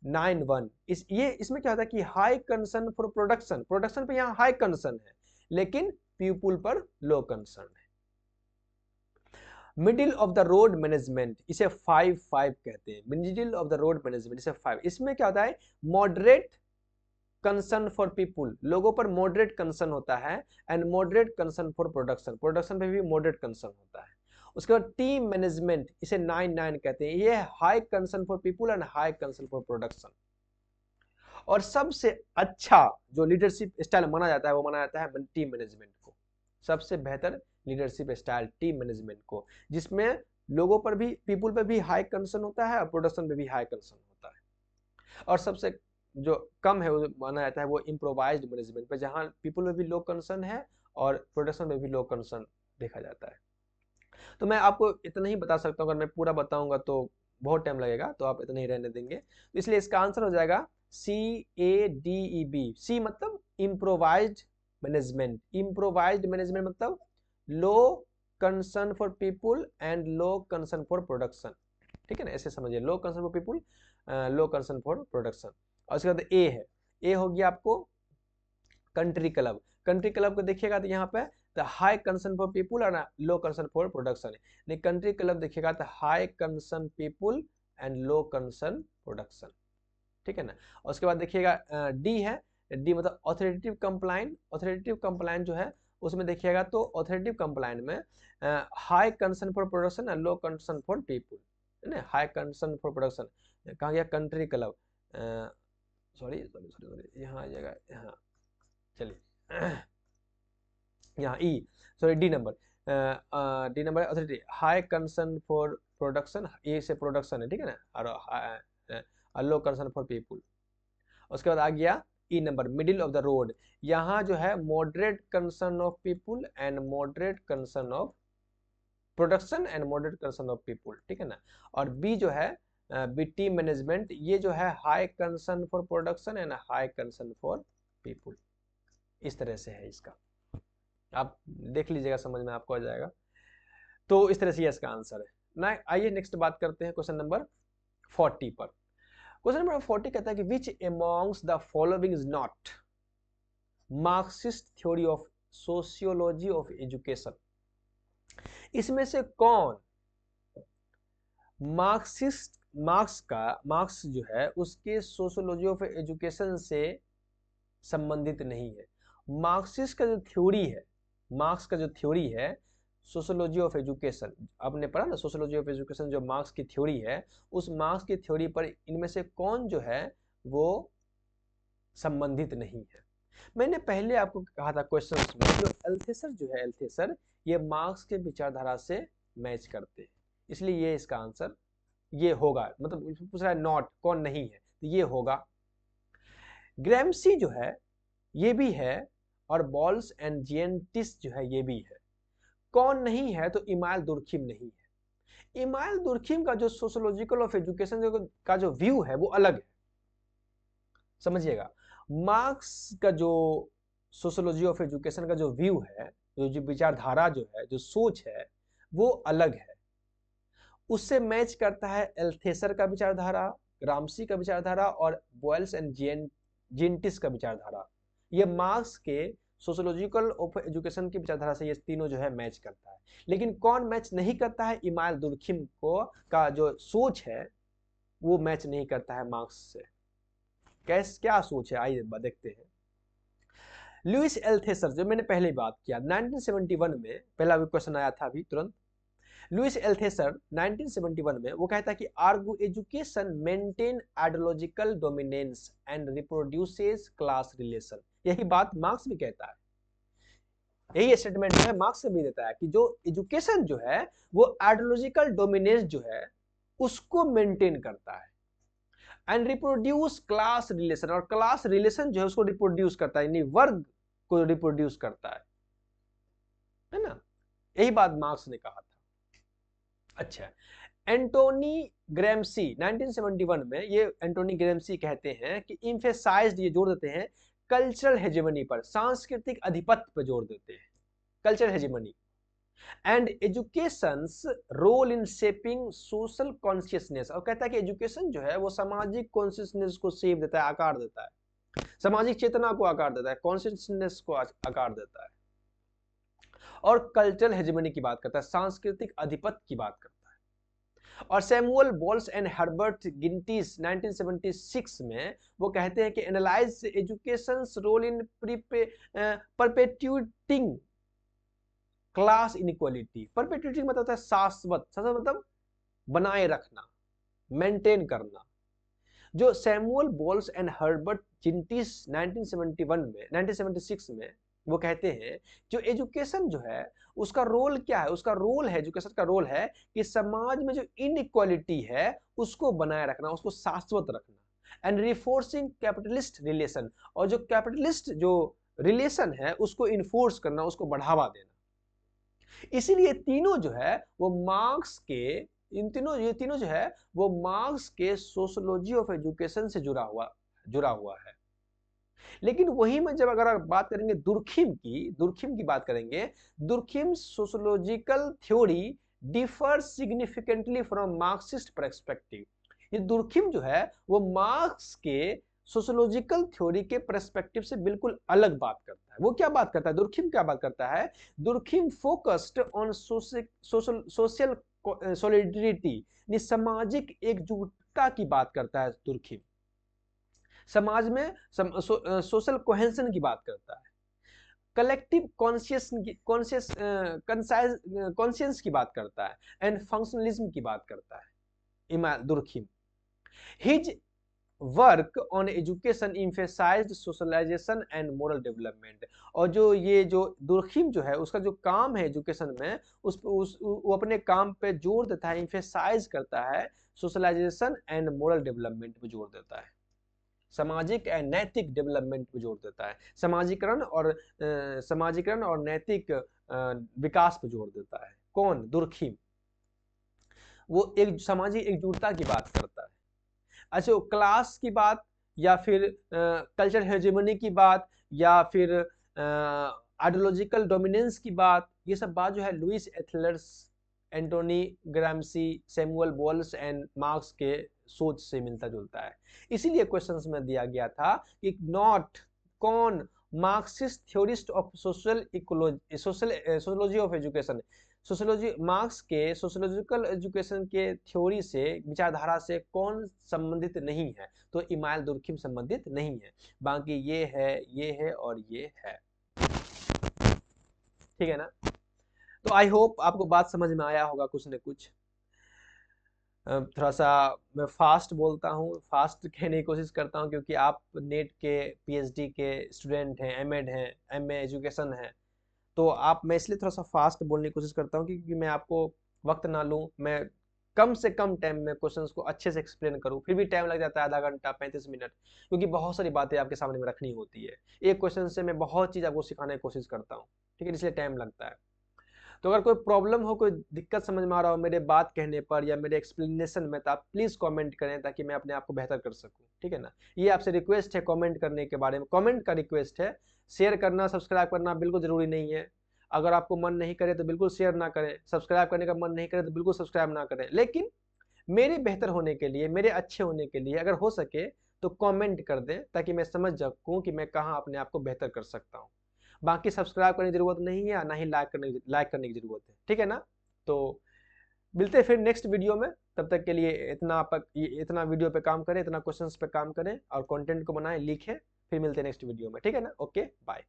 9-1। इसमें क्या होता है कि high concern for production, production पे यहाँ हाई कंसर्न है लेकिन पीपुल पर लो कंसर्न है। Middle of the road management, इसे 5-5 कहते हैं। Middle of the road management इसे 5। इसमें क्या होता है, मॉडरेट कंसर्न फॉर पीपुल, लोगों पर मॉडरेट कंसर्न होता है, and moderate concern for production, production पे भी मॉडरेट कंसर्न होता है। उसके बाद टीम मैनेजमेंट, इसे 9-9 कहते हैं। ये high concern for people and high concern for production. और सबसे अच्छा जो लीडरशिप स्टाइल माना जाता है वो माना जाता है टीम मैनेजमेंट को। सबसे बेहतर लीडरशिप स्टाइल टीम मैनेजमेंट को, जिसमें लोगों पर भी, पीपुल पे भी हाई कंसर्न होता है और प्रोडक्शन पे भी हाई कंसर्न होता है। और सबसे जो कम है वो माना जाता है वो इम्प्रोवाइज्ड मैनेजमेंट पे, जहां पीपुल में भी लो कंसर्न है और प्रोडक्शन में भी लो कंसर्न देखा जाता है। तो मैं आपको इतना ही बता सकता हूँ, अगर मैं पूरा बताऊंगा तो बहुत टाइम लगेगा, तो आप इतना ही रहने देंगे। तो इसलिए इसका आंसर हो जाएगा CADEB। सी मतलब इम्प्रोवाइज्ड मैनेजमेंट। इम्प्रोवाइज्ड मैनेजमेंट मतलब low concern for people and low concern for production. ठीक है ना, ऐसे समझिए, low concern for people, low concern for production. और उसके बाद ए है, ए हो गया आपको कंट्री क्लब। कंट्री क्लब को देखिएगा तो यहाँ पे the high concern for people और लो कंसर्न फॉर प्रोडक्शन। नहीं, कंट्री क्लब देखिएगा तो high concern people and low concern production. ठीक है ना। और उसके बाद देखिएगा डी है, डी मतलब ऑथोरिटेटिव कंप्लाइंट। ऑथोरिटेटिव कंप्लाइंट जो है उसमें देखिएगा तो ऑथोरिटेटिव कंप्लाइंट में high concern for production and low concern for people, है ना। हाई कंसर्न फॉर प्रोडक्शन कहाँ गया, country club, sorry sorry sorry, यहाँ आ जाएगा, यहाँ चलिए यहाँ E, sorry D number, D number authority, high concern for production, A से प्रोडक्शन है, ठीक है ना, और लो कंसर्न फॉर पीपुल। उसके बाद आ गया E number, middle of the road. यहाँ जो है moderate concern of people and moderate concern of production and moderate concern of people, ठीक है ना। और बी जो है बी टीम मैनेजमेंट, ये जो है high concern for production and high concern for people. इस तरह से है इसका, आप देख लीजिएगा, समझ में आपको आ जाएगा। तो इस तरह से इसका आंसर है ना। आइए नेक्स्ट बात करते हैं क्वेश्चन नंबर 40 पर। क्वेश्चन नंबर 40 कहता है कि which amongst the following is not Marxist theory of sociology of education. इसमें से कौन मार्क्स जो है उसके सोशियोलॉजी ऑफ एजुकेशन से संबंधित नहीं है। मार्क्सिस्ट का जो थ्योरी है, मार्क्स का जो थ्योरी है सोशियोलॉजी ऑफ एजुकेशन, आपने पढ़ा ना सोशियोलॉजी ऑफ एजुकेशन, जो मार्क्स की थ्योरी है, उस मार्क्स की थ्योरी पर इनमें से कौन जो है वो संबंधित नहीं है। मैंने पहले आपको कहा था क्वेश्चंस में, जो एल्थेसर जो है, एल्थेसर ये मार्क्स के विचारधारा से मैच करते हैं, इसलिए ये इसका आंसर ये होगा। मतलब पूछ रहा है नॉट, कौन नहीं है, तो ये होगा। ग्रैम्सी जो है ये भी है, और बॉल्स एंड जिएंटिस जो है ये भी है। कौन नहीं है, तो इमाइल दुर्खिम नहीं है। इमाइल दुर्खिम का जो सोशियोलॉजिकल ऑफ एजुकेशन का जो व्यू है वो अलग है, समझिएगा। मार्क्स का जो सोशियोलॉजी ऑफ एजुकेशन का जो व्यू है, जो विचारधारा जो है, जो सोच है, वो अलग है। उससे मैच करता है एल्थेसर का विचारधारा, ग्राम्सी का विचारधारा और बॉयल्स एंड जिएंटिस का विचारधारा। ये मार्क्स के सोशियोलॉजिकल ऑफ एजुकेशन की विचारधारा से ये तीनों जो है मैच करता है। लेकिन कौन मैच नहीं करता है, इमाइल दुर्खिम को का जो सोच है वो मैच नहीं करता है मार्क्स से। क्या सोच है, आइए देखते हैं। लुइस एल्थेसर, जो मैंने पहले बात किया, 1971 में पहला क्वेश्चन आया था अभी तुरंत। लुइस एल्थेसर 1971 में वो कहता है कि argue education maintain ideological dominance and reproduces class relation. यही बात मार्क्स भी कहता है, यही स्टेटमेंट जो है मार्क्स भी देता है कि जो एजुकेशन जो है वो आइडियोलॉजिकल डोमिनेंस जो है उसको मेंटेन करता है, एंड रिप्रोड्यूस क्लास रिलेशन, और क्लास रिलेशन जो है उसको रिप्रोड्यूस करता है, यानी वर्ग को रिप्रोड्यूस करता है ना। यही बात मार्क्स ने कहा था। अच्छा, एंटोनी ग्रैम्सी 1971 में, ये एंटोनी ग्रैम्सी कहते हैं कि इम्फेसाइज्ड, ये जोर देते हैं कल्चरल हेजेमनी पर, सांस्कृतिक अधिपत्य पर जोर देते हैं, cultural hegemony, and education's role in shaping social consciousness. और कहता है कि एजुकेशन जो है वो सामाजिक कॉन्शियसनेस को शेप देता है, आकार देता है, सामाजिक चेतना को आकार देता है, कॉन्शियसनेस को आकार देता है। और कल्चरल हेजेमनी की बात करता है, सांस्कृतिक आधिपत्य की बात करता है। और Samuel Bowles and Herbert Gintis 1976 में वो कहते हैं कि analyse education's role in perpetuating class inequality. Perpetuating मतलब होता है शाश्वत, शाश्वत मतलब बनाए रखना, मेंटेन करना। जो सैमुअल बॉल्स एंड हर्बर्ट जिंटीस 1976 में वो कहते हैं जो एजुकेशन जो है उसका रोल क्या है, उसका रोल है, एजुकेशन का रोल है कि समाज में जो इनइक्वालिटी है उसको बनाए रखना, उसको शाश्वत रखना। एंड रिफोर्सिंग कैपिटलिस्ट रिलेशन, और जो कैपिटलिस्ट जो रिलेशन है उसको इन्फोर्स करना, उसको बढ़ावा देना। इसीलिए तीनों जो है वो मार्क्स के ये तीनों जो है वो मार्क्स के सोशियोलॉजी ऑफ एजुकेशन से जुड़ा हुआ है। लेकिन वही में जब अगर आप बात करेंगे दुर्खिम की बात करेंगे, Durkheim sociological theory differ significantly from Marxist perspective. ये दुर्खिम जो है वो मार्क्स के सोशियोलॉजिकल थ्योरी के पर्सपेक्टिव से बिल्कुल अलग बात करता है। वो क्या बात करता है, दुर्खिम क्या बात करता है, Durkheim focused on social solidarity, सामाजिक एकजुटता की बात करता है दुर्खिम। समाज में सोशल कोहेंशन की बात करता है, कलेक्टिव कॉन्शियस की बात करता है, एंड फंक्शनलिज्म की बात करता है Durkheim. His work on education emphasised socialisation and moral development. और जो दुर्खिम जो है उसका जो काम है एजुकेशन में वो अपने काम पे जोर देता है, इम्फेसाइज करता है सोशलाइजेशन एंड मोरल डेवलपमेंट पे जोर देता है, सामाजिक एंड नैतिक डेवलपमेंट पे जोर देता है, समाजीकरण और नैतिक विकास पे जोर देता है। कौन, दुर्खिम। वो एक सामाजिक एकजुटता की बात करता है। अच्छा, क्लास की बात या फिर कल्चर हेजेमनी की बात या फिर आइडियोलॉजिकल डोमिनेंस की बात, ये सब बात जो है लुइस एथलर्स, Antonio Gramsci, Samuel Bowles and Marx के सोच से मिलता जुलता है। इसीलिए क्वेश्चंस में दिया गया था कि नॉट कौन Marxist theorist of sociology of education, sociology marks के सोशियोलॉजिकल एजुकेशन के थ्योरी से, विचारधारा से कौन संबंधित नहीं है, तो इमाइल दुर्खिम संबंधित नहीं है। बाकी ये है और ये है, ठीक है ना। तो आई होप आपको बात समझ में आया होगा कुछ न कुछ। थोड़ा सा मैं फास्ट बोलता हूँ, फास्ट कहने की कोशिश करता हूँ क्योंकि आप नेट के पीएचडी के स्टूडेंट हैं, एमएड हैं, एमए एजुकेशन है, तो आप, मैं इसलिए थोड़ा सा फास्ट बोलने की कोशिश करता हूँ क्योंकि मैं आपको वक्त ना लूँ, मैं कम से कम टाइम में क्वेश्चंस को अच्छे से एक्सप्लेन करूँ। फिर भी टाइम लग जाता है आधा घंटा 35 मिनट, क्योंकि बहुत सारी बातें आपके सामने में रखनी होती है। एक क्वेश्चन से मैं बहुत चीज़ आपको सिखाने की कोशिश करता हूँ, ठीक है, इसलिए टाइम लगता है। तो अगर कोई प्रॉब्लम हो, कोई दिक्कत समझ में आ रहा हो मेरे बात कहने पर या मेरे एक्सप्लेनेशन में, तो आप प्लीज़ कमेंट करें ताकि मैं अपने आप को बेहतर कर सकूं, ठीक है ना। ये आपसे रिक्वेस्ट है कमेंट करने के बारे में, कमेंट का रिक्वेस्ट है। शेयर करना, सब्सक्राइब करना बिल्कुल ज़रूरी नहीं है। अगर आपको मन नहीं करे तो बिल्कुल शेयर ना करें, सब्सक्राइब करने का मन नहीं करे तो बिल्कुल सब्सक्राइब ना करें, लेकिन मेरे बेहतर होने के लिए, मेरे अच्छे होने के लिए अगर हो सके तो कमेंट कर दें ताकि मैं समझ सकूँ कि मैं कहाँ अपने आप को बेहतर कर सकता हूँ। बाकी सब्सक्राइब करने की जरूरत नहीं है, ना ही लाइक करने की जरूरत है, ठीक है ना। तो मिलते हैं फिर नेक्स्ट वीडियो में, तब तक के लिए इतना वीडियो पे काम करें, इतना क्वेश्चंस पे काम करें और कंटेंट को बनाएं, लिखें। फिर मिलते हैं नेक्स्ट वीडियो में, ठीक है ना। Okay, bye.